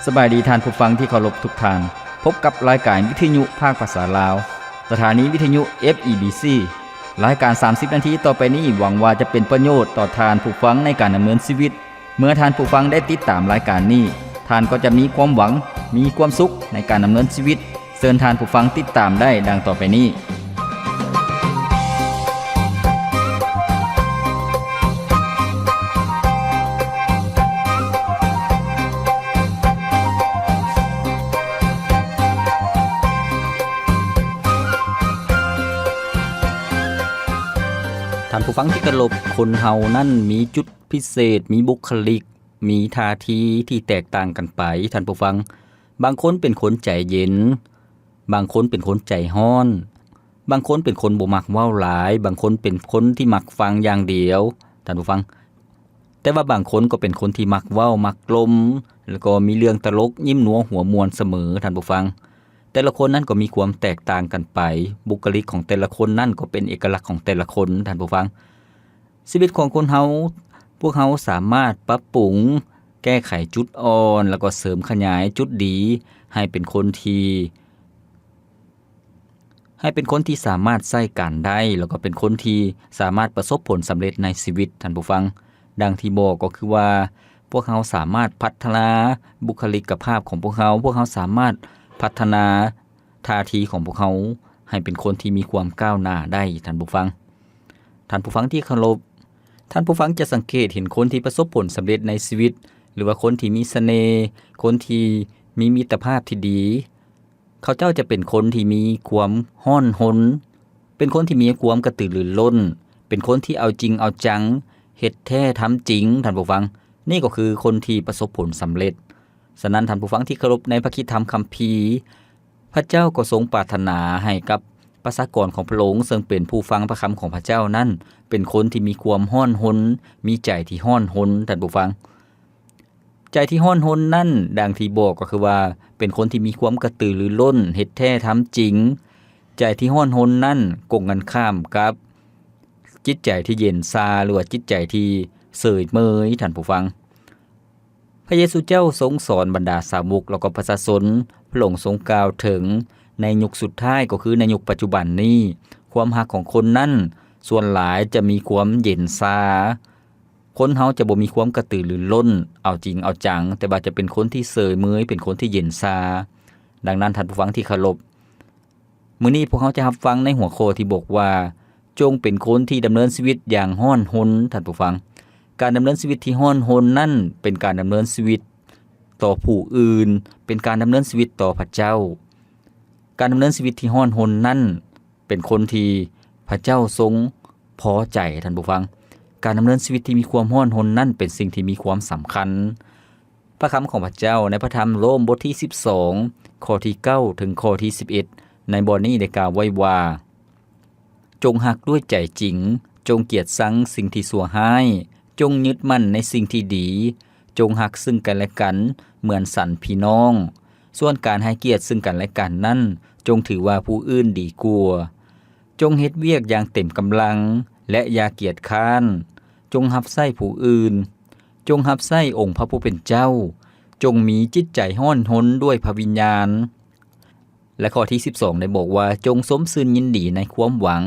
สบายดีท่านผู้ฟังที่เคารพทุกท่านพบกับรายการวิทยุภาคภาษาลาวสถานีวิทยุ FEBC รายการ30นาทีต่อไปนี้หวังว่าจะเป็นประโยชน์ต่อท่านผู้ฟังในการดำเนินชีวิตเมื่อท่านผู้ฟังได้ติดตามรายการนี้ท่านก็จะมีความหวังมีความสุขในการดำเนินชีวิตเชิญท่านผู้ฟังติดตามได้ดังต่อไปนี้ท่านผู้ฟังที่เคารพคนเฮานั่นมีจุดพิเศษมีบุคลิกมีท่าทีที่แตกต่างกันไปท่านผู้ฟังบางคนเป็นคนใจเย็นบางคนเป็นคนใจร้อนบางคนเป็นคนบ่มักเว้าหลายบางคนเป็นคนที่มักฟังอย่างเดียวท่านผู้ฟังแต่ว่าบางคนก็เป็นคนที่มักเว้ามักกลมแล้วก็มีเรื่องตลกยิ้มนัวหัวมวนเสมอท่านผู้ฟังแต่ละคนนั้นก็มีความแตกต่างกันไปบุคลิกของแต่ละคนนั่นก็เป็นเอกลักษณ์ของแต่ละคนท่านผู้ฟังชีวิตของคนเฮาพวกเฮาสามารถปรับปรุงแก้ไขจุดอ่อนแล้วก็เสริมขยายจุดดีให้เป็นคนที่สามารถใช้การได้แล้วก็เป็นคนที่สามารถประสบผลสำเร็จในชีวิตท่านผู้ฟังดังที่บอกก็คือว่าพวกเฮาสามารถพัฒนาบุคลิกภาพของพวกเฮาสามารถพัฒนาท่าทีของพวกเขาให้เป็นคนที่มีความก้าวหน้าได้ท่านผู้ฟังที่เคารพท่านผู้ฟังจะสังเกตเห็นคนที่ประสบผลสำเร็จในชีวิตหรือว่าคนที่มีเสน่ห์คนที่มีมิตรภาพที่ดีเขาเจ้าจะเป็นคนที่มีความห้อนหนเป็นคนที่มีความกระตือรือร้นเป็นคนที่เอาจริงเอาจังเฮ็ดแท้ทำจริงท่านผู้ฟังนี่ก็คือคนที่ประสบผลสำเร็จฉะนั้นท่านผู้ฟังที่เคารพในพระคริสตธรรมคัมภีร์พระเจ้าก็ทรงปรารถนาให้กับประชากรของพระองค์ซึ่งเป็นผู้ฟังพระคำของพระเจ้านั้นเป็นคนที่มีความห้อนหนมีใจที่ห้อนหนท่านผู้ฟังใจที่ห้อนหนนั่นดังที่บอกก็คือว่าเป็นคนที่มีความกระตือรือร้นเฮ็ดแท้ทำจริงใจที่ห้อนหนนั่นกงกันข้ามกับจิตใจที่เย็นชาหรือว่าจิตใจที่เสยเมยท่านผู้ฟังพระเยซูเจ้าทรงสอนบรรดาสาวกแล้วก็ประชาชนพระองค์ทรงกล่าวถึงในยุคสุดท้ายก็คือในยุคปัจจุบันนี้ความรักของคนนั้นส่วนหลายจะมีความเย็นชาคนเฮาจะบ่มีความกระตือรือร้นเอาจริงเอาจังแต่ว่าจะเป็นคนที่เสยเมยเป็นคนที่เย็นชาดังนั้นท่านผู้ฟังที่เคารพมื้อนี้พวกเฮาจะรับฟังในหัวข้อที่บอกว่าจงเป็นคนที่ดำเนินชีวิตอย่างห้อนหนท่านผู้ฟังการดำเนินชีวิตที่ห้อนหนนั่นเป็นการดำเนินชีวิตต่อผู้อื่นเป็นการดำเนินชีวิตต่อพระเจ้าการดำเนินชีวิตที่ห้อนหนนั่นเป็นคนที่พระเจ้าทรงพอใจท่านผู้ฟังการดำเนินชีวิตที่มีความห้อนหนนั่นเป็นสิ่งที่มีความสำคัญพระคำของพระเจ้าในพระธรรมโรมบทที่12ข้อที่9ถึงข้อที่11ในบทนี้ได้กล่าวไว้ว่าจงรักด้วยใจจริงจงเกลียดชังสิ่งที่ชั่วร้ายจงยึดมั่นในสิ่งที่ดีจงรักซึ่งกันและกันเหมือนสันพี่น้องส่วนการให้เกียรติซึ่งกันและกันนั้นจงถือว่าผู้อื่นดีกว่าจงเฮ็ดเวียกอย่างเต็มกำลังและอย่าเกียจคร้านจงรับใช้ผู้อื่นจงรับใช้องค์พระผู้เป็นเจ้าจงมีจิตใจห้อนหนด้วยพระวิญญาณและข้อที่12ได้บอกว่าจงสมชื่นยินดีในความหวัง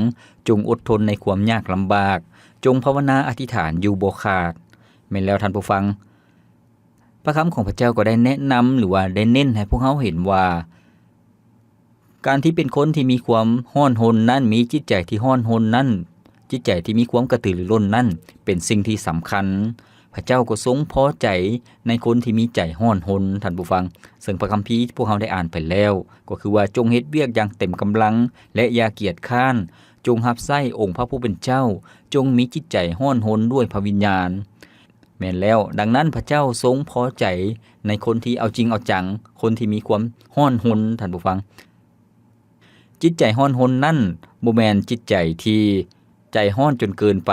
จงอดทนในความยากลำบากจงภาวนาอธิษฐานอยู่บ่ขาดแม่นแล้วท่านผู้ฟังพระคำของพระเจ้าก็ได้แนะนำหรือว่าได้เน้นให้พวกเราเห็นว่าการที่เป็นคนที่มีความห้อนหนนั้นมีจิตใจที่ห้อนหนนั้นจิตใจที่มีความกระตือรือร้นนั้นเป็นสิ่งที่สำคัญพระเจ้าก็ทรงพอใจในคนที่มีใจห้อนหนท่านผู้ฟังซึ่งพระคัมภีร์พวกเราได้อ่านไปแล้วก็คือว่าจงเฮ็ดเวียกอย่างเต็มกำลังและอย่าเกียจคร้านจงรับใช้องค์พระผู้เป็นเจ้าจงมีจิตใจห้อนหนด้วยพระวิญญาณแม่นแล้วดังนั้นพระเจ้าทรงพอใจในคนที่เอาจริงเอาจังคนที่มีความห้อนหนท่านผู้ฟังจิตใจห้อนหนนั่นบ่แม่นจิตใจที่ใจห้อนจนเกินไป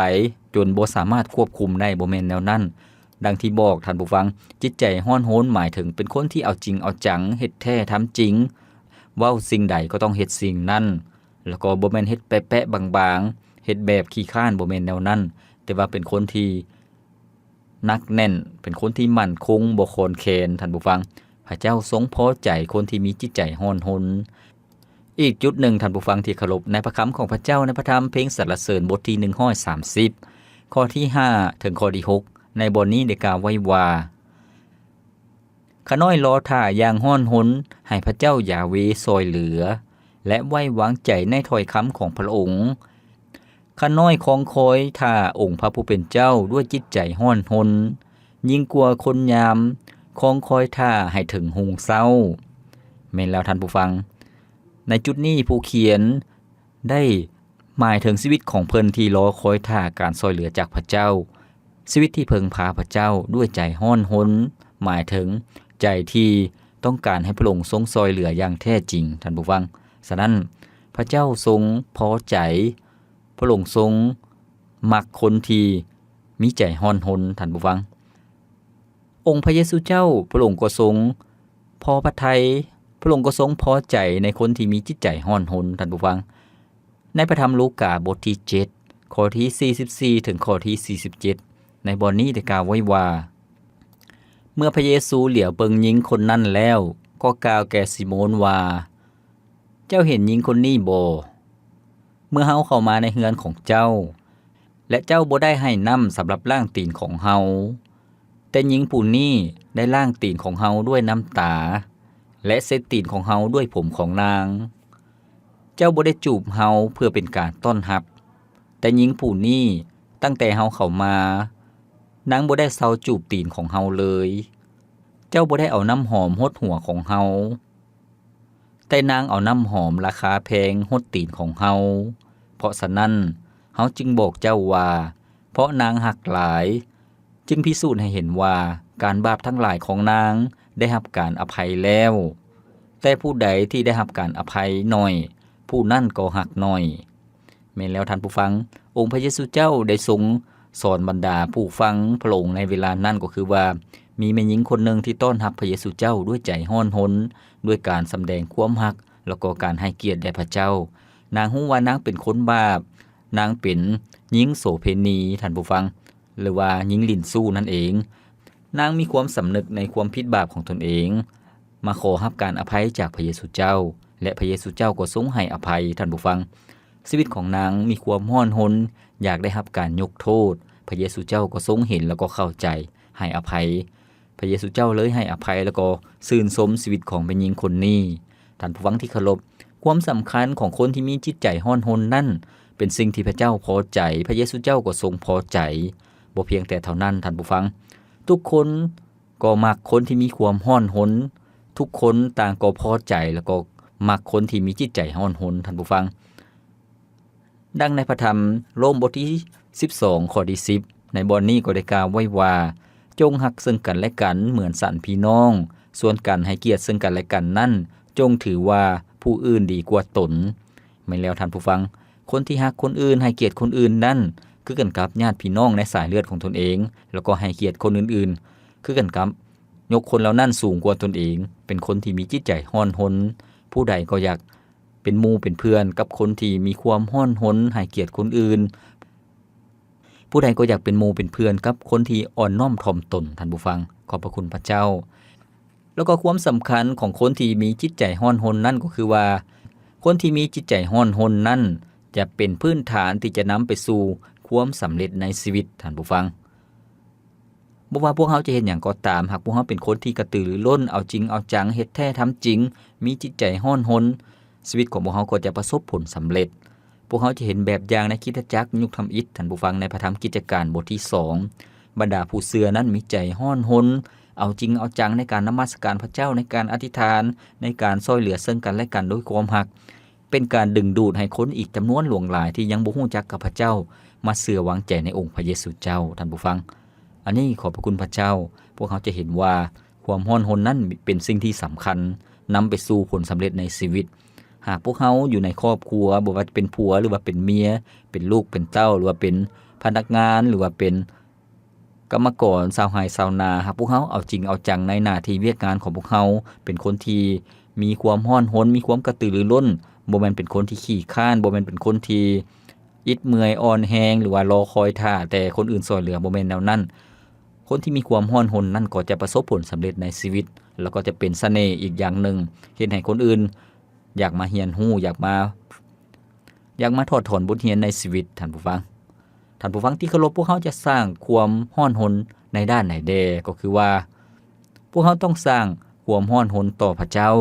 จนบ่สามารถควบคุมได้บ่แม่นแนวนั้นดังที่บอกท่านผู้ฟังจิตใจห้อนหนหมายถึงเป็นคนที่เอาจริงเอาจังเฮ็ดแท้ทำจริงเว้าสิ่งใดก็ต้องเฮ็ดสิ่งนั้นแล้วก็บ่แม่นเฮ็ดแปะๆบางๆเฮ็ดแบบขี้คร้านบ่แม่นแนวนั้นแต่ว่าเป็นคนที่นักแน่นเป็นคนที่มั่นคงบ่โคนแคนท่านผู้ฟังพ พระเจ้าทรงพอใจคนที่มีจิตใจร้อนรนอีกจุดหนึ่งท่านผู้ฟังที่เคารพในพระคำของพระเจ้าในพระธรรมเพลงสรรเสริญบทที่130ข้อที่5ถึงข้อที่6ในบทนี้ได้กล่าวไว้ว่าข้าน้อยรอท่าอย่างร้อนรนให้พระเจ้ายาเวซอยเหลือและไว้วางใจในถ้อยคำของพระองค์ข้าน้อยคองคอยท่าองค์พระผู้เป็นเจ้าด้วยจิตใจร้อนรนยิ่งกว่าคนยามคองคอยท่าให้ถึงหุงเศร้าแม่นแล้วท่านผู้ฟังในจุดนี้ผู้เขียนได้หมายถึงชีวิตของเพิ่นที่รอคอยท่าการช่วยเหลือจากพระเจ้าชีวิตที่เพิ่งพาพระเจ้าด้วยใจร้อนรนหมายถึงใจที่ต้องการให้พระองค์ทรงช่วยเหลืออย่างแท้จริงท่านผู้ฟังฉะนั้นพระเจ้าทรงพอใจพระองค์ทรงมักคนที่มีใจร้อนรนท่านผู้ฟังองค์พระเยซูเจ้าพระองค์ก็ทรงพอพระทัยพระองค์ก็ทรงพอใจในคนที่มีจิตใจร้อนรนท่านผู้ฟังในพระธรรมลูกาบทที่7ข้อที่44ถึงข้อที่47ในบทนี้ได้กล่าวไว้ว่าเมื่อพระเยซูเหลียวเบิ่งหญิงคนนั้นแล้วก็กล่าวแก่ซิโมนว่าเจ้าเห็นหญิงคนนี้บ่เมื่อเฮาเข้ามาในเฮือนของเจ้าและเจ้าบ่ได้ให้น้ำสำหรับล้างตีนของเฮาแต่หญิงผู้นี้ได้ล้างตีนของเฮาด้วยน้ำตาและเช็ดตีนของเฮาด้วยผมของนางเจ้าบ่ได้จูบเฮาเพื่อเป็นการต้อนรับแต่หญิงผู้นี้ตั้งแต่เฮาเข้ามานางบ่ได้เซาจูบตีนของเฮาเลยเจ้าบ่ได้เอาน้ำหอมหดหัวของเฮาแต่นางเอาน้ำหอมราคาแพงหดตีนของเฮาเพราะฉะนั้นเฮาจึงบอกเจ้าว่าเพราะนางหักหลายจึงพิสูจน์ให้เห็นว่าการบาปทั้งหลายของนางได้รับการอภัยแล้วแต่ผู้ใดที่ได้รับการอภัยน้อยผู้นั้นก็หักน้อยแม่นแล้วท่านผู้ฟังองค์พระเยซูเจ้าได้ทรงสอนบรรดาผู้ฟังพระองค์ในเวลานั้นก็คือว่ามีแม่หญิงคนหนึ่งที่ต้อนรับพระเยซูเจ้าด้วยใจร้อนรนด้วยการสำแดงความรักแล้วก็การให้เกียรติแด่พระเจ้านางฮู้ว่านางเป็นคนบาปนางเป็นหญิงโสเภณีท่านผู้ฟังหรือว่าหญิงลิ้นสู้นั่นเองนางมีความสำนึกในความผิดบาปของตนเองมาขอรับการอภัยจากพระเยซูเจ้าและพระเยซูเจ้าก็ทรงให้อภัยท่านผู้ฟังชีวิตของนางมีความร้อนรนอยากได้รับการยกโทษพระเยซูเจ้าก็ทรงเห็นแล้วก็เข้าใจให้อภัยพระเยซูเจ้าเลยให้อภัยแล้วก็ชื่นชมชีวิตของแม่หญิงคนนี้ท่านผู้ฟังที่เคารพความสำคัญของคนที่มีจิตใจร้อนรนนั่นเป็นสิ่งที่พระเจ้าพอใจพระเยซูเจ้าก็ทรงพอใจบ่เพียงแต่เท่านั้นท่านผู้ฟังทุกคนก็มักคนที่มีความร้อนรนทุกคนต่างก็พอใจแล้วก็มักคนที่มีจิตใจร้อนรนท่านผู้ฟังดังในพระธรรมโรมบทที่12ข้อที่10ในบทนี้ก็ได้กล่าวไว้ว่าจงรักซึ่งกันและกันเหมือนสันพี่น้องส่วนกันให้เกียรติซึ่งกันและกันนั่นจงถือว่าผู้อื่นดีกว่าตนไม่แล้วท่านผู้ฟังคนที่รักคนอื่นให้เกียรติคนอื่นนั่นคือกันกับญาติพี่น้องในสายเลือดของตนเองแล้วก็ให้เกียรติคนอื่นๆคือกันกับยกคนเหล่านั้นสูงกว่าตนเองเป็นคนที่มีจิตใจร้อนรนผู้ใดก็อยากเป็นหมู่เป็นเพื่อนกับคนที่มีความร้อนรนให้เกียรติคนอื่นผู้ใดก็อยากเป็นหมู่เป็นเพื่อนกับคนที่อ่อนน้อมถ่อมตนท่านผู้ฟังขอบพระคุณพระเจ้าแล้วก็ความสำคัญของคนที่มีจิตใจร้อนรนนั่นก็คือว่าคนที่มีจิตใจร้อนรนนั่นจะเป็นพื้นฐานที่จะนำไปสู่ความสำเร็จในชีวิตท่านผู้ฟังบ่ว่าพวกเขาจะเห็นอย่างก็ตามหากพวกเขาเป็นคนที่กระตือรือร้นเอาจริงเอาจังเฮ็ดแท้ทำจริงมีจิตใจร้อนรนชีวิตของพวกเขาก็จะประสบผลสำเร็จพวกเขาจะเห็นแบบอย่างในคริสตจักรยุคทำอิฐท่านผู้ฟังในพระธรรมกิจการบทที่2บรรดาผู้เชื่อนั้นมีใจร้อนรนเอาจริงเอาจังในการนมัสการพระเจ้าในการอธิษฐานในการช่วยเหลือซึ่งกันและกันด้วยความรักเป็นการดึงดูดให้คนอีกจำนวนหลวงหลายที่ยังบ่ฮู้จักกับพระเจ้ามาเชื่อวางใจในองค์พระเยซูเจ้าท่านผู้ฟังอันนี้ขอบพระคุณพระเจ้าพวกเขาจะเห็นว่าความร้อนรนนั้นเป็นสิ่งที่สำคัญนำไปสู่ผลสำเร็จในชีวิตหากพวกเขาอยู่ในครอบครัวบ่ว่าจะเป็นผัวหรือว่าเป็นเมียเป็นลูกเป็นเต้าหรือว่าเป็นพนักงานหรือว่าเป็นกรรมกรชาวไร่ชาวนาหากพวกเขาเอาจริงเอาจังในหน้าที่เวียกงานของพวกเขาเป็นคนที่มีความร้อนรนมีความกระตือรือร้นบ่แม่นเป็นคนที่ขี้คร้านบ่แม่นเป็นคนที่อิดเมื่อยอ่อนแรงหรือว่ารอคอยท่าแต่คนอื่นช่วยเหลือบ่แม่นแนวนั้น คนที่มีความร้อนรนนั่นก็จะประสบผลสำเร็จในชีวิตแล้วก็จะเป็นเสน่ห์อีกอย่างหนึ่งเฮ็ดให้คนอื่นอยากมาเรียนรู้อยากมาถอดถอนบทเรียนในชีวิตท่านผู้ฟังที่เคารพพวกเขาจะสร้างความร้อนรนในด้านไหนแดก็คือว่าพวกเขาต้องสร้างความร้อนรนต่อพระเจ้า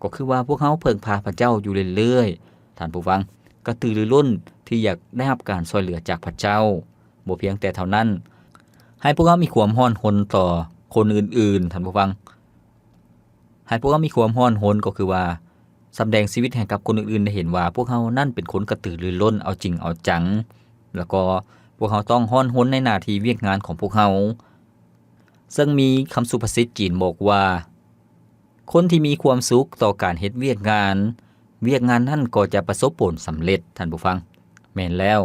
ก็คือว่าพวกเขาเพิ่งพาพระเจ้าอยู่เรื่อยๆท่านผู้ฟังกระตือรือร้นที่อยากได้รับการช่วยเหลือจากพระเจ้าบ่เพียงแต่เท่านั้นให้พวกเขามีความร้อนรนต่อคนอื่นๆท่านผู้ฟังให้พวกเขามีความร้อนรนก็คือว่าแสดงชีวิตให้กับคนอื่นๆได้เห็นว่าพวกเขานั่นเป็นคนกระตือรือร้นเอาจริงเอาจังแล้วก็พวกเขาต้องร้อนรนในหน้าที่เวียกงานของพวกเขาซึ่งมีคำสุภาษิตจีนบอกว่าคนที่มีความสุขต่อการเฮ็ดเวียกงานนั้นก็จะประสบผลสำเร็จท่านผู้ฟังแม่นแล้ว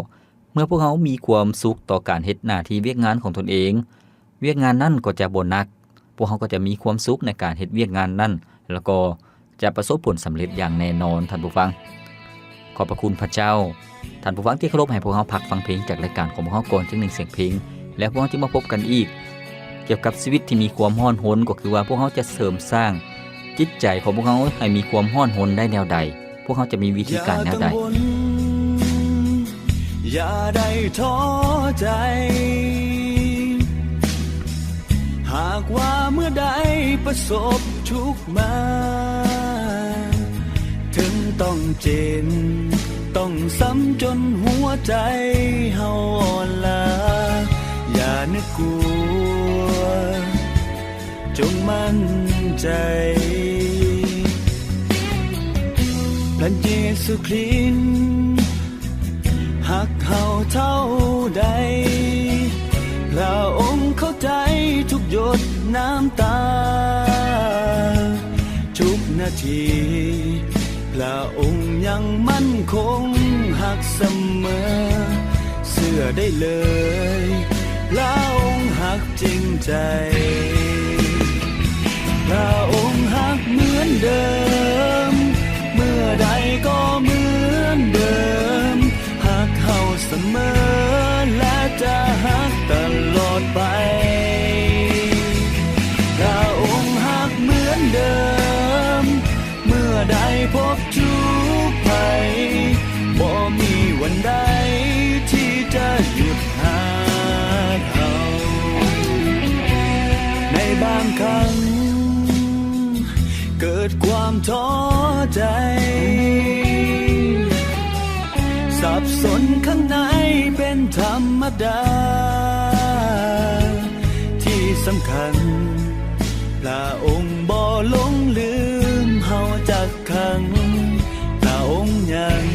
เมื่อพวกเขามีความสุขต่อการเฮ็ดหน้าที่เวียกงานของตนเองเวียกงานนั้นก็จะบ่หนักพวกเขาก็จะมีความสุขในการเฮ็ดเวียกงานนั้นแล้วก็จะประสบผลสำเร็จอย่างแน่นอนท่านผู้ฟังขอบพระคุณพระเจ้าท่านผู้ฟังที่เคารพให้พวกเราพักฟังเพลงจากรายการของพวกเราก่อนจัก1เสียงเพลงแล้วพวกเราจะมาพบกันอีกเกี่ยวกับชีวิตที่มีความร้อนรนก็คือว่าพวกเขาจะเสริมสร้างจิตใจของพวกเขาให้มีความร้อนรนได้แนวใดพวกเขาจะมีวิธีการแนวใดอย่าได้ท้อใจหากว่าเมื่อใดประสบทุกข์มาถึงต้องเจ็บต้องซ้ำจนหัวใจเฮาอ่อนล้าอย่านึกกลัวจงมั่นใจพระเยซูคริสต์หักเฮาเท่าใดพระองค์เข้าใจทุกหยดน้ำตาทุกนาทีพระองค์ยังมั่นคงหักเสมอเชื่อได้เลยพระองค์หักจริงใจพระองค์หักเหมือนเดิมเมื่อใดก็เหมือนเดิมหักเฮาเสมอและจะหักตลอดไปพระองค์หักเหมือนเดิมเมื่อใดพบทุกข์ภัยบ่มีวันใดที่จะหยุดหักเฮาในบางครั้งเกิดความท้อใจสับสนข้างในเป็นธรรมดาที่สำคัญพระองค์บ่หลงลืมเฮาจักครั้งพระองค์ยัง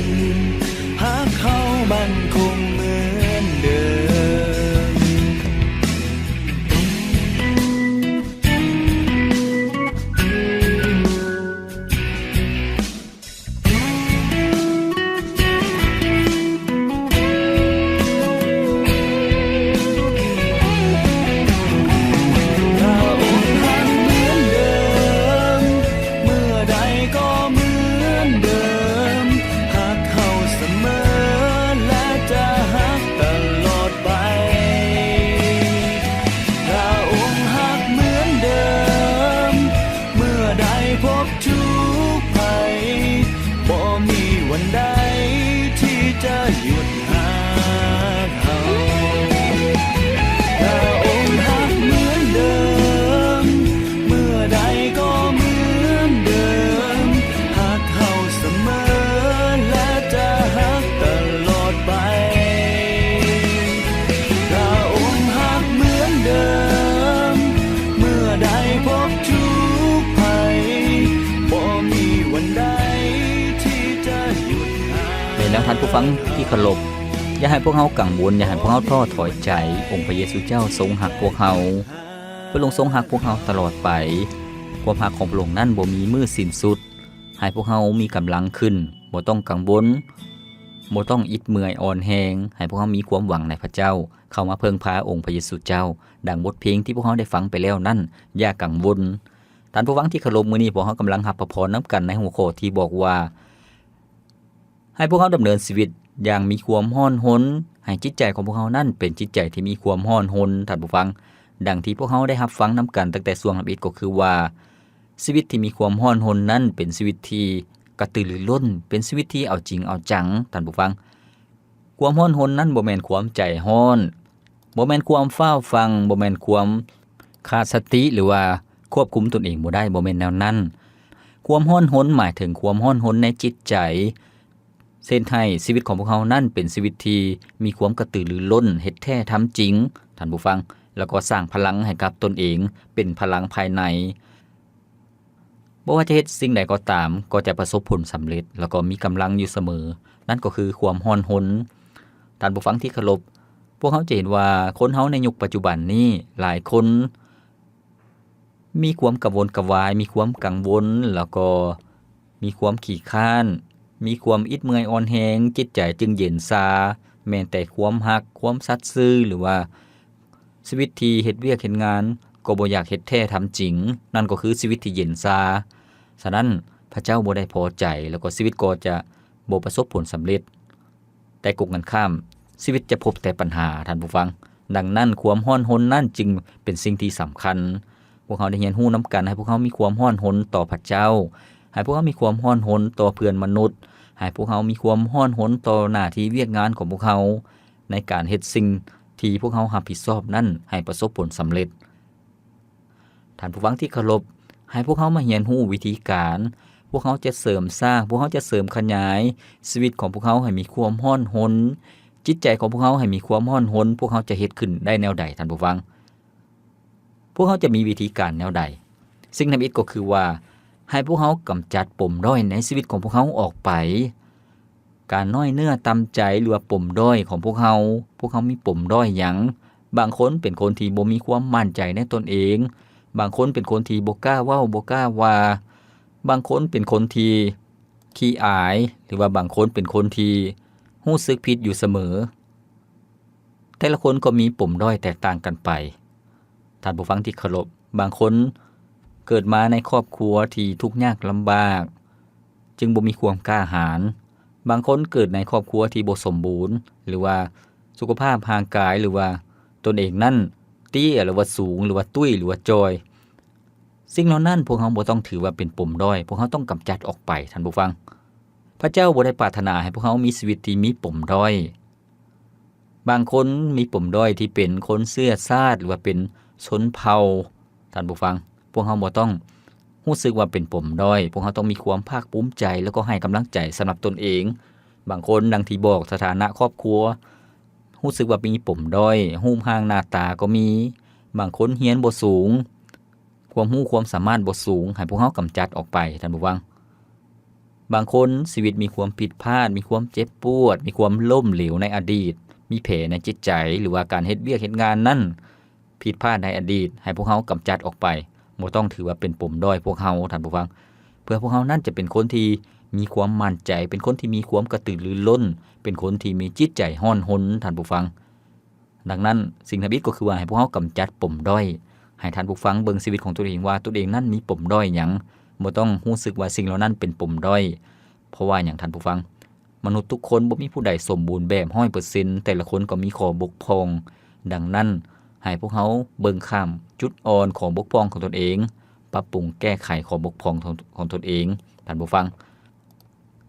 หักเฮาบันคงเหมือนเดิมแล้วท่านผู้ฟังที่เคารพอย่าให้พวกเขากังวลอย่าให้พวกเขาท้อถอยใจองค์พระเยซูเจ้าทรงหักพวกเขาพระองค์ทรงหักพวกเขาตลอดไปความหักของพระองค์นั้นบ่มีมื้อสิ้นสุดให้พวกเขามีกำลังขึ้นบ่ต้องกังวลบ่ต้องอิดเมื่อยอ่อนแรงให้พวกเขามีความหวังในพระเจ้าเข้ามาเพิ่งพาองค์พระเยซูเจ้าดังบทเพลงที่พวกเขาได้ฟังไปแล้วนั้นอย่ากังวลท่านผู้ฟังที่เคารพมื้อนี้พวกเขากำลังรับพระพรนํกันในหัวข้อที่บอกว่าให้พวกเขาดำเนินชีวิตอย่างมีความร้อนรนให้จิตใจของพวกเขานั่นเป็นจิตใจที่มีความร้อนรนท่านผู้ฟัง ดังที่พวกเราได้รับฟังนำกันตั้งแต่ช่วงลำอิดก็คือว่าชีวิตที่มีความร้อนรนนั้นเป็นชีวิตที่กระตือรือร้นเป็นชีวิตที่เอาจริงเอาจังท่านผู้ฟังความร้อนรนนั้นบ่แม่นความใจร้อนบ่แม่นความฟ้าวฟังบ่แม่นความขาดสติหรือว่าควบคุมตนเองบ่ได้บ่แม่นแนวนั้นความร้อนรนหมายถึงความร้อนรนในจิตใจเส้นให้ชีวิตของพวกเรานั้นเป็นชีวิตที่มีความกระตือรือร้นเฮ็ดแท้ทำจริงท่านผู้ฟังแล้วก็สร้างพลังให้กับตนเองเป็นพลังภายในบ่ว่าจะเฮ็ดสิ่งใดก็ตามก็จะประสบผลสำเร็จแล้วก็มีกำลังอยู่เสมอนั่นก็คือความร้อนรนท่านผู้ฟังที่เคารพพวกเราจะเห็นว่าคนเฮาในยุคปัจจุบันนี้หลายคนมีความกังวลกระวายมีความกังวลแล้วก็มีความขี้คร้านมีความอิดเมื่อยอ่อนแรงจิตใจจึงเย็นชาแม้แต่ความรักความสัตย์ซื่อหรือว่าชีวิตที่เฮ็ดเวียกเฮ็ดงานก็บ่อยากเฮ็ดแท้ทำจริงนั่นก็คือชีวิตที่เย็นชาฉะนั้นพระเจ้าบ่ได้พอใจแล้วก็ชีวิตก็จะบ่ประสบผลสำเร็จแต่กกันข้ามชีวิตจะพบแต่ปัญหาท่านผู้ฟังดังนั้นความร้อนรนนั้นจึงเป็นสิ่งที่สำคัญพวกเราได้เรียนรู้นำกันให้พวกเรามีความร้อนรนต่อพระเจ้าให้พวกเรามีความร้อนรนต่อเพื่อนมนุษย์ให้พวกเรามีความร้อนรนต่อหน้าที่เวียกงานของพวกเราในการเฮ็ดสิ่งที่พวกเรารับผิดชอบนั้นให้ประสบผลสำเร็จท่านผู้ฟังที่เคารพให้พวกเรามาเรียนรู้วิธีการพวกเขาจะเสริมสร้างพวกเขาจะเสริมขยายชีวิตของพวกเขาให้มีความร้อนรนจิตใจของพวกเขาให้มีความร้อนรนพวกเขาจะเฮ็ดขึ้นได้แนวใดท่านผู้ฟังพวกเขาจะมีวิธีการแนวใดสิ่งนั้นอีกก็คือว่าให้พวกเขากำจัดปมด้อยในชีวิตของพวกเขาออกไปการน้อยเนื้อตำใจหรือว่าปมด้อยของพวกเขามีปมด้อยหยังบางคนเป็นคนที่บ่มีความมั่นใจในตนเองบางคนเป็นคนที่บ่กล้าเว้าบ่กล้าว่าบางคนเป็นคนที่ขี้อายหรือว่าบางคนเป็นคนที่รู้สึกผิดอยู่เสมอแต่ละคนก็มีปมด้อยแตกต่างกันไปท่านผู้ฟังที่เคารพบางคนเกิดมาในครอบครัวที่ทุกข์ยากลำบากจึงบ่มีความกล้าหาญบางคนเกิดในครอบครัวที่บ่สมบูรณ์หรือว่าสุขภาพร่างกายหรือว่าตนเองนั้นเตี้ยหรือว่าสูงหรือว่าตุ้ยหรือว่าจอยสิ่งเหล่านั้นพวกเราบ่ต้องถือว่าเป็นปมด้อยพวกเราต้องกำจัดออกไปท่านผู้ฟังพระเจ้าบ่ได้ปรารถนาให้พวกเรามีชีวิตที่มีปมด้อยบางคนมีปมด้อยที่เป็นคนเชื้อชาติหรือว่าเป็นชนเผ่าท่านผู้ฟังพวกเราบ่ต้องรู้สึกว่าเป็นปมด้อยพวกเราต้องมีความภาคภูมิใจแล้วก็ให้กำลังใจสำหรับตนเองบางคนดังที่บอกสถานะครอบครัวรู้สึกว่ามีปมด้อยรูปร่างหน้าตาก็มีบางคนเรียนบ่สูงความรู้ความสามารถบ่สูงให้พวกเรากำจัดออกไปท่านผู้ฟังบางคนชีวิตมีความผิดพลาดมีความเจ็บปวดมีความล้มเหลวในอดีตมีแผลในจิตใจหรือว่าการเฮ็ดเวียกเฮ็ดงานนั้นผิดพลาดในอดีตให้พวกเรากำจัดออกไปบ่ต้องถือว่าเป็นปมด้อยพวกเราท่านผู้ฟังเพื่อพวกเรานั้นจะเป็นคนที่มีความมั่นใจเป็นคนที่มีความกระตือรือร้นเป็นคนที่มีจิตใจร้อนรนท่านผู้ฟังดังนั้นสิ่งที่ดีก็คือว่าให้พวกเรากำจัดปมด้อยให้ท่านผู้ฟังเบิ่งชีวิตของตัวเองว่าตัวเองนั้นมีปมด้อยหยังบ่ต้องรู้สึกว่าสิ่งเหล่านั้นเป็นปมด้อยเพราะว่าหยังท่านผู้ฟังมนุษย์ทุกคนบ่มีผู้ใดสมบูรณ์แบบ 100% แต่ละคนก็มีข้อบกพร่องดังนั้นให้พวกเขาเบิ่งข้ามจุดอ่อนของบกพร่องของตนเองปรับปรุงแก้ไขข้อบกพร่องของตนเองท่านผู้ฟัง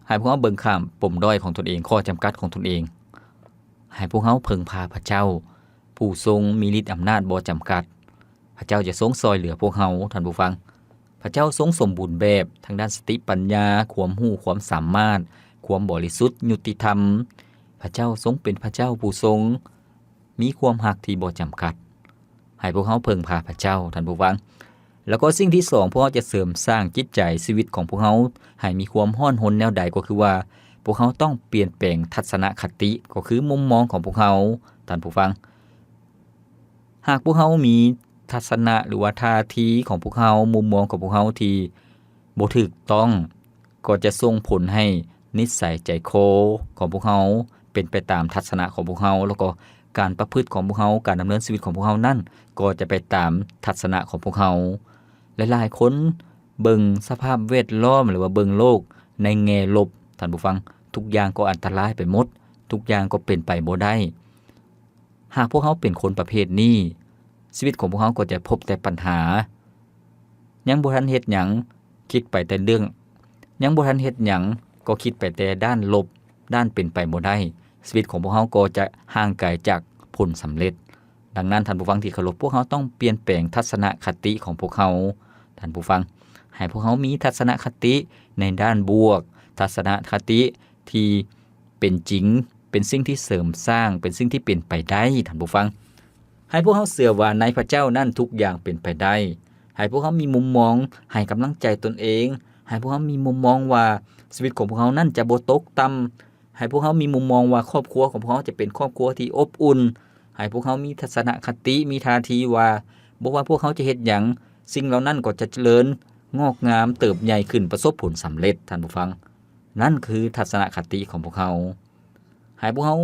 ให้พวกเขาเบิ่งข้ามปมด้อยของตนเองข้อจำกัดของตนเองให้พวกเขาพึ่งพาพระเจ้าผู้ทรงมีฤทธิ์อำนาจบ่จำกัดพระเจ้าจะทรงซอยเหลือพวกเขาท่านผู้ฟังพระเจ้าทรงสมบูรณ์แบบทางด้านสติปัญญาความรู้ความสามารถความบริสุทธิ์ยุติธรรมพระเจ้าทรงเป็นพระเจ้าผู้ทรงมีความรักที่บ่จำกัดให้พวกเขาพึ่งพาพระเจ้าท่านผู้ฟังแล้วก็สิ่งที่2พวกเขาจะเสริมสร้างจิตใจชีวิตของพวกเขาให้มีความร้อนรนแนวใดก็คือว่าพวกเขาต้องเปลี่ยนแปลงทัศนคติก็คือมุมมองของพวกเขาท่านผู้ฟังหากพวกเขามีทัศนะหรือว่าท่าทีของพวกเขามุมมองของพวกเขาที่บ่ถูกต้องก็จะส่งผลให้นิสัยใจคอของพวกเขาเป็นไปตามทัศนะของพวกเขาแล้วก็การประพฤติของพวกเขาการดำเนินชีวิตของพวกเขานั่นก็จะไปตามทัศนะของพวกเขาหลายๆคนเบิ่งสภาพแวดล้อมหรือว่าเบิ่งโลกในแง่ลบท่านผู้ฟังทุกอย่างก็อันตรายไปหมดทุกอย่างก็เป็นไปบ่ได้หากพวกเขาเป็นคนประเภทนี้ ชีวิตของพวกเขาก็จะพบแต่ปัญหายังบ่ทันเฮ็ดหยังคิดไปแต่เรื่องยังบ่ทันเฮ็ดหยังก็คิดไปแต่ด้านลบด้านเป็นไปบ่ได้ชีวิตของพวกเขาก็จะห่างไกลจากผลสำเร็จดังนั้นท่านผู้ฟังที่เคารพพวกเขาต้องเปลี่ยนแปลงทัศนคติของพวกเขาท่านผู้ฟังให้พวกเขามีทัศนคติในด้านบวกทัศนคติที่เป็นจริงเป็นสิ่งที่เสริมสร้างเป็นสิ่งที่เป็นไปได้ท่านผู้ฟังให้พวกเขาเชื่อว่าในพระเจ้านั้นทุกอย่างเป็นไปได้ให้พวกเขามีมุมมองให้กำลังใจตนเองให้พวกเขามีมุมมองว่าชีวิตของพวกเขานั้นจะบ่ตกต่ำให้พวกเขามีมุมมองว่าครอบครัวของพวกเขาจะเป็นครอบครัวที่อบอุ่นให้พวกเขามีทัศนคติมีท่าทีว่าบ่ว่าพวกเขาจะเฮ็ดหยังสิ่งเหล่านั้นก็จะเจริญงอกงามเติบใหญ่ขึ้นประสบผลสำเร็จท่านผู้ฟังนั่นคือทัศนคติของพวกเขาให้พวกเขา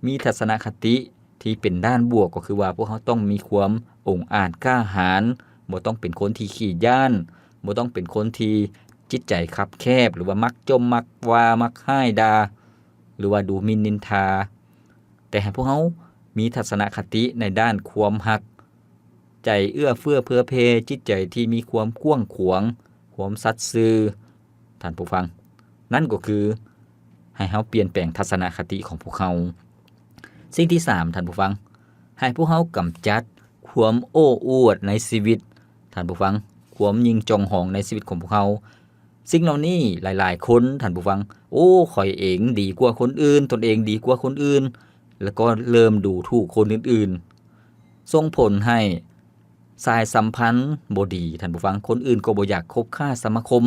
มีทัศนคติที่เป็นด้านบวกก็คือว่าพวกเขาต้องมีความองอาจกล้าหาญบ่ต้องเป็นคนที่ขี้ย้านบ่ต้องเป็นคนที่จิตใจคับแคบหรือว่ามักจมมักว่ามักห้ายดาหรือว่าดูหมิ่นนินทาแต่ให้พวกเขามีทัศนคติในด้านความรักใจเอื้อเฟื้อเผื่อเพจิตใจที่มีความกว้างขวางความสัตย์ซื่อท่านผู้ฟังนั่นก็คือให้เฮาเปลี่ยนแปลงทัศนคติของพวกเขาสิ่งที่3ท่านผู้ฟังให้พวกเขากำจัดความโอ้อวดในชีวิตท่านผู้ฟังความยิงจองหองในชีวิตของพวกเขาสิ่งเหล่านี้หลายๆคนท่านผู้ฟังโอ้ข่อยเองดีกว่าคนอื่นตนเองดีกว่าคนอื่นแล้วก็เริ่มดูถูกคนอื่นๆส่งผลให้สายสัมพันธ์บ่ดีท่านผู้ฟังคนอื่นก็บ่อยากคบค้าสมาคม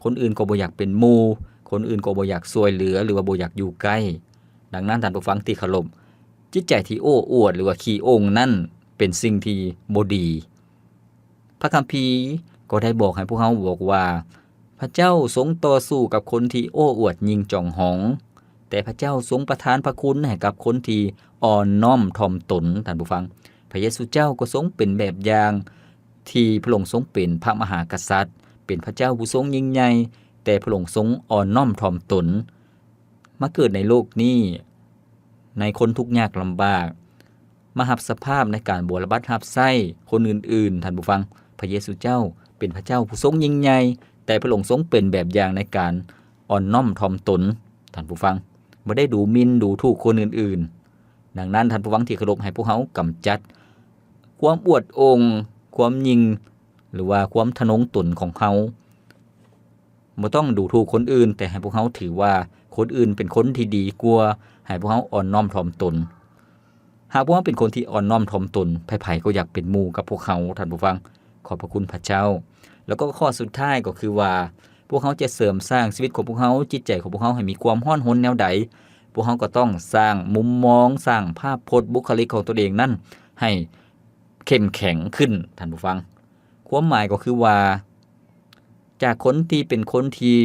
คนอื่นก็บ่อยากเป็นหมู่คนอื่นก็บ่อยากช่วยเหลือหรือว่าบ่อยากอยู่ใกล้ดังนั้นท่านผู้ฟังที่เคารพจิตใจที่โอ้อวดหรือว่าขี้โอ่งนั่นเป็นสิ่งที่บ่ดีพระคัมภีร์ก็ได้บอกให้พวกเขาบอกว่าพระเจ้าทรงต่อสู้กับคนที่โอ้อวดยิงจองหองแต่พระเจ้าทรงประทานพระคุณให้กับคนที่อ่อนน้อมถ่อมตนท่านผู้ฟังพระเยซูเจ้าก็ทรงเป็นแบบอย่างที่พระองค์ทรงเป็นพระมหากษัตริย์เป็นพระเจ้าผู้ทรงยิ่งใหญ่แต่พระองค์ทรงอ่อนน้อมถ่อมตนมาเกิดในโลกนี้ในคนทุกข์ยากลำบากมารับสภาพในการบวชบัดรับไส้คนอื่นๆท่านผู้ฟังพระเยซูเจ้าเป็นพระเจ้าผู้ทรงยิ่งใหญ่แต่พระองค์ทรงเป็นแบบอย่างในการอ่อนน้อมถ่อมตนท่านผู้ฟังบ่ได้ดูหมิ่นดูถูกคนอื่นๆดังนั้นท่านผู้ฟังที่เคารพให้พวกเขากำจัดความอวดองค์ความยิงหรือว่าความทะนงตนของเขาบ่ต้องดูถูกคนอื่นแต่ให้พวกเขาถือว่าคนอื่นเป็นคนที่ดีกว่าให้พวกเขาอ่อนน้อมถ่อมตนหากพวกเขาเป็นคนที่อ่อนน้อมถ่อมตนไผๆก็อยากเป็นหมู่กับพวกเขาท่านผู้ฟังขอบพระคุณพระเจ้าแล้วก็ข้อสุดท้ายก็คือว่าพวกเขาจะเสริมสร้างชีวิตของพวกเขาจิตใจของพวกเขาให้มีความร้อนรนแนวใดพวกเขาก็ต้องสร้างมุมมองสร้างภาพพจน์บุคลิกของตัวเองนั่นให้เข้มแข็งขึ้นท่านผู้ฟังความหมายก็คือว่าจากคนที่เป็นคนที่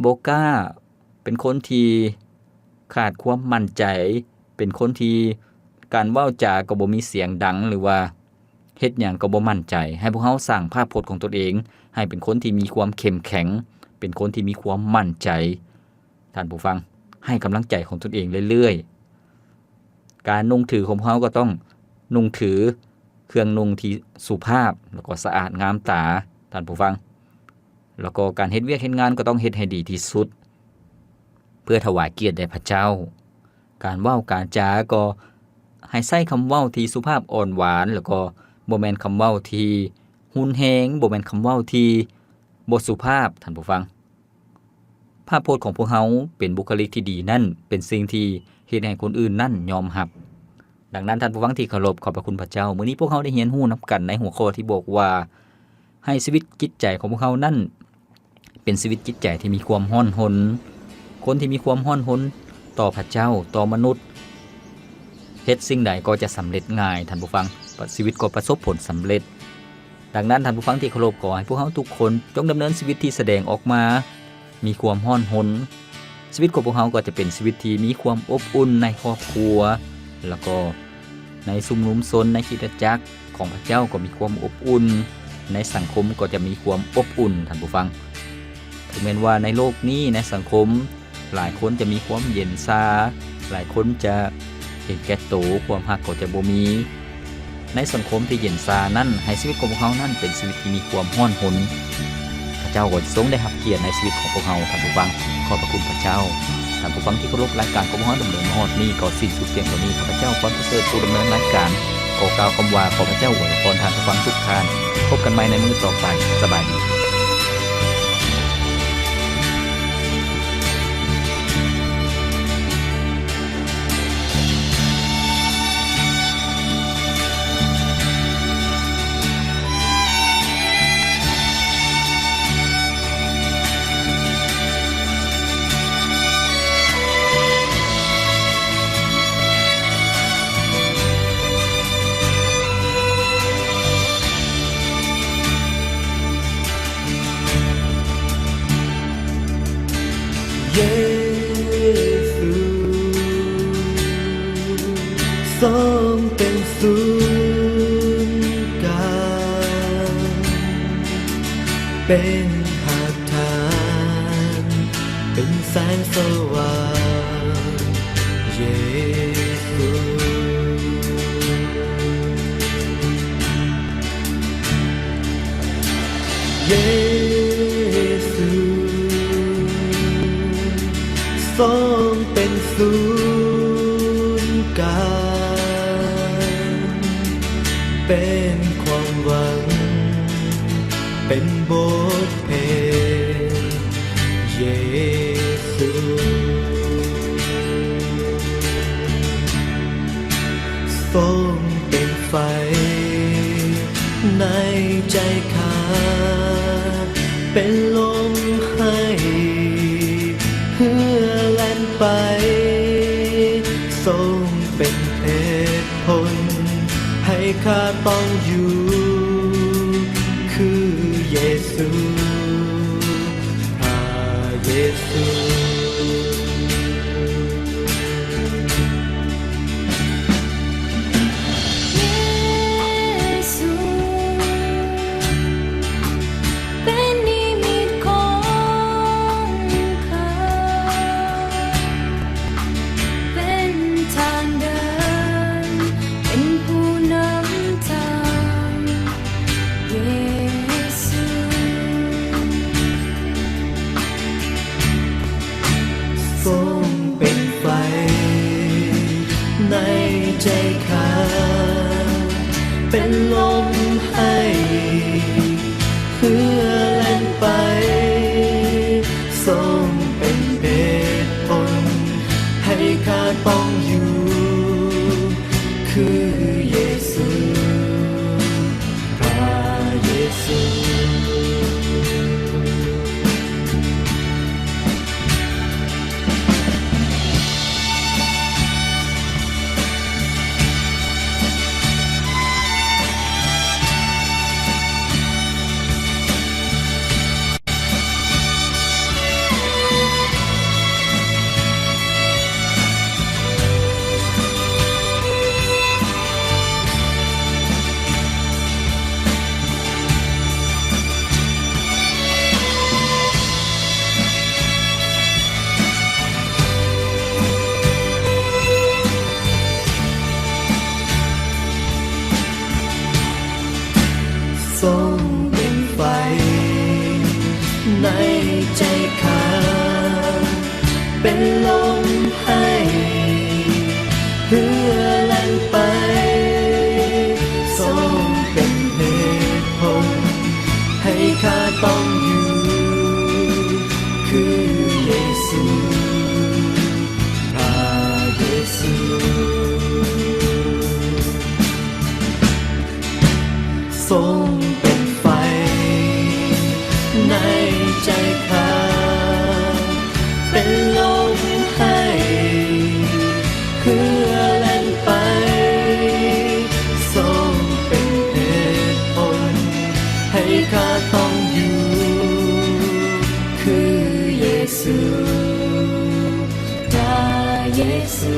บ่กล้าเป็นคนที่ขาดความมั่นใจเป็นคนที่การเว้าจาก็บ่มีเสียงดังหรือว่าเฮ็ดหยังก็บ่มั่นใจให้พวกเขาสร้างภาพพจน์ของตนเองให้เป็นคนที่มีความเข้มแข็งเป็นคนที่มีความมั่นใจท่านผู้ฟังให้กำลังใจของตนเองเรื่อยๆการนุ่งถือของเขาก็ต้องนุ่งถือเครื่องนุ่งที่สุภาพแล้วก็สะอาดงามตาท่านผู้ฟังแล้วก็การเฮ็ดเวียกเฮ็ดงานก็ต้องเฮ็ดให้ดีที่สุดเพื่อถวายเกียรติแด่พระเจ้าการเว้าการจาก็ให้ใช้คำเว้าที่สุภาพอ่อนหวานแล้วก็บ่แม่นคำเว้าที่หุนแฮงบ่แม่นคำเว้าที่บ่สุภาพท่านผู้ฟังภาพพจน์ของพวกเขาเป็นบุคลิกที่ดีนั่นเป็นสิ่งที่เฮ็ดให้คนอื่นนั่นยอมรับดังนั้นท่านผู้ฟังที่เคารพขอบพระคุณพระเจ้ามื้อนี้พวกเขาได้เรียนรู้นำกันในหัวข้อที่บอกว่าให้ชีวิตจิตใจของพวกเขานั่นเป็นชีวิตจิตใจที่มีความร้อนรนคนที่มีความร้อนรนต่อพระเจ้าต่อมนุษย์เฮ็ดสิ่งใดก็จะสำเร็จง่ายท่านผู้ฟังชีวิตก็ประสบผลสำเร็จดังนั้นท่านผู้ฟังที่เคารพขอให้พวกเขาทุกคนจงดำเนินชีวิตที่แสดงออกมามีความร้อนรนชีวิตของพวกเขาก็จะเป็นชีวิตที่มีความอบอุ่นในครอบครัวแล้วก็ในชุมนุมชนในคริสตจักรของพระเจ้าก็มีความอบอุ่นในสังคมก็จะมีความอบอุ่นท่านผู้ฟังถึงแม้ว่าในโลกนี้ในสังคมหลายคนจะมีความเย็นชาหลายคนจะเห็นแก่ตัวความรักก็จะบ่มี ในสังคมที่เย็นชานั้นให้ชีวิตของพวกเฮานั้นเป็นชีวิตที่มีความร้อนรนพระเจ้าก็ทรงได้รับเกียรติในชีวิตของพวกเฮาท่านผู้ฟังขอบพระคุณพระเจ้าท่านผู้ฟังที่เคารพรายการของพวกเฮาดำเนินมาฮอดนี้ก็สิ้นสุดเพียงเท่านี้ข้าพเจ้าขอประเสริฐผู้ดำเนินรายการขอกล่าวคำว่าขอพระเจ้าอวยพรท่านผู้ฟังทุกท่านพบกันใหม่ในมื้อต่อไปสบายดีเยซูทรงเป็นศูนย์กลางเป็นหากฐานเป็นแสงสว่างเยซูเยซูทรงเป็นศูนย์กลางเป็นความหวังเป็นบทเพลงเยซูทรงเป็นไฟในใจข้าเป็นลมให้เพื่อแล่นไปทรงเป็นเหตุผลให้ข้าต้องอยู่คือเยซูพระเยซู ทรงเป็นไฟในใจข้าเป็นลมให้เพื่อแล่นไปทรงเป็นเหตุผลให้ข้าต้องอยู่คือเยซูพระเยซูทรงเป็นไฟในใจข้าเป็นลมให้เพื่อแล่นไปทรงเป็นเหตุผลให้ข้าต้องอยู่คือเยซูพระเยซู